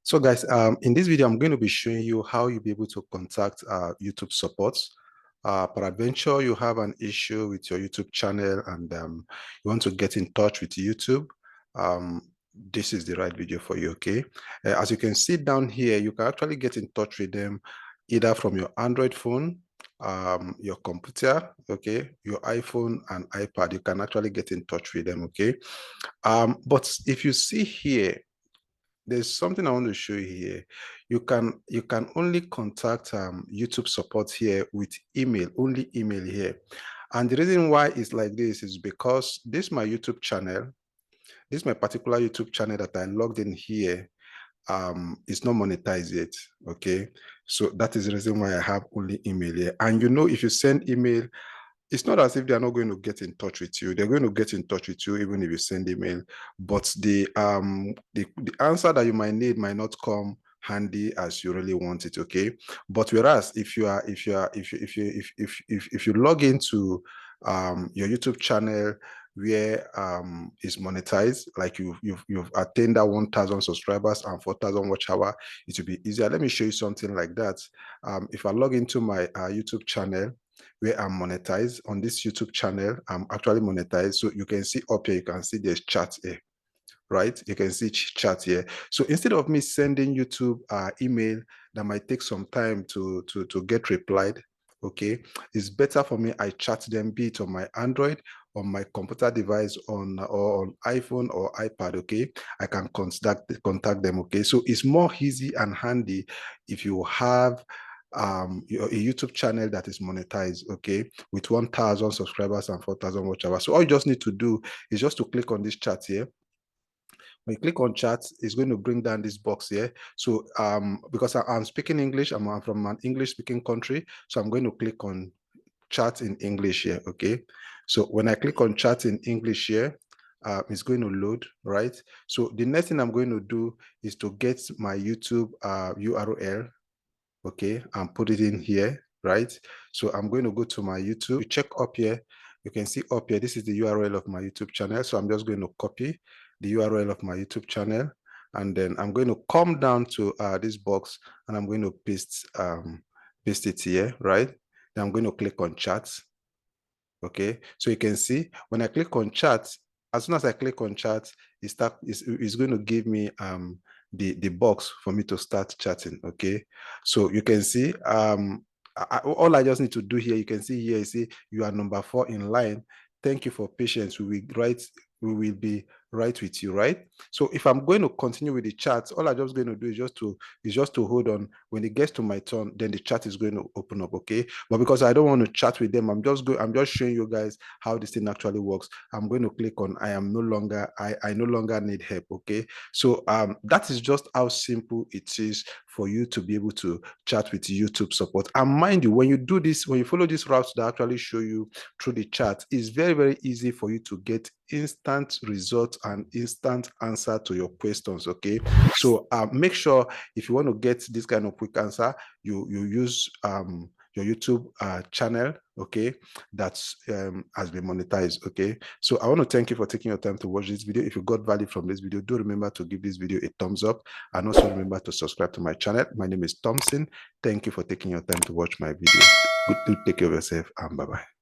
So guys, in this video, I'm going to be showing you how you'll be able to contact YouTube support. Peradventure, you have an issue with your YouTube channel and you want to get in touch with YouTube. This is the right video for you, okay? As you can see down here, you can actually get in touch with them either from your Android phone, your computer, okay, your iPhone and iPad. You can actually get in touch with them, okay? But if you see here, there's something I want to show you here. You can only contact YouTube support here with email, only email here. And the reason why it's like this is because this is my YouTube channel. This is my particular YouTube channel that I logged in here. It's not monetized yet. Okay. So that is the reason why I have only email here. And if you send email, it's not as if they are not going to get in touch with you. They're going to get in touch with you even if you send email. But the answer that you might need might not come handy as you really want it. Okay. But whereas if you log into your YouTube channel where is monetized, like you've attained that 1,000 subscribers and 4,000 watch hour, it will be easier. Let me show you something like that. If I log into my YouTube channel where I'm monetized on this YouTube channel, I'm actually monetized. So you can see up here, you can see there's chat here, right? You can see chat here. So instead of me sending YouTube email that might take some time to get replied, okay, it's better for me I chat them, be it on my Android, on my computer device, or on iPhone or iPad, okay? I can contact them, okay? So it's more easy and handy if you have a YouTube channel that is monetized, okay, with 1,000 subscribers and 4,000 watch hours. So all you just need to do is just to click on this chat here. When you click on chat, it's going to bring down this box here. So because I'm speaking English, I'm from an English speaking country, so I'm going to click on chat in English here, okay? So when I click on chat in English here, it's going to load, right? So the next thing I'm going to do is to get my YouTube URL, okay, and put it in here, right? So I'm going to go to my YouTube. You check up here, you can see up here, this is the URL of my YouTube channel. So I'm just going to copy the URL of my YouTube channel, and then I'm going to come down to this box and I'm going to paste it here, right? Then I'm going to click on chat. Okay, so you can see when I click on chat, as soon as I click on chat, it's going to give me the box for me to start chatting. Okay, so you can see all I just need to do here, you can see here, you see you are number 4 in line. Thank you for patience. We will be right with you, right? So if I'm going to continue with the chat, all I'm just going to do is just to hold on. When it gets to my turn, then the chat is going to open up, okay? But because I don't want to chat with them, I'm just showing you guys how this thing actually works. I'm going to click on I no longer need help, okay? So that is just how simple it is for you to be able to chat with YouTube support. And mind you, when you do this, when you follow this route that actually show you through the chat, it's very, very easy for you to get instant results and instant answer to your questions, okay? So make sure if you want to get this kind of quick answer, you use your YouTube channel, okay, that's has been monetized, okay? So I want to thank you for taking your time to watch this video. If you got value from this video, do remember to give this video a thumbs up, and also remember to subscribe to my channel. My name is Thompson. Thank you for taking your time to watch my video. Good to take care of yourself, and bye-bye.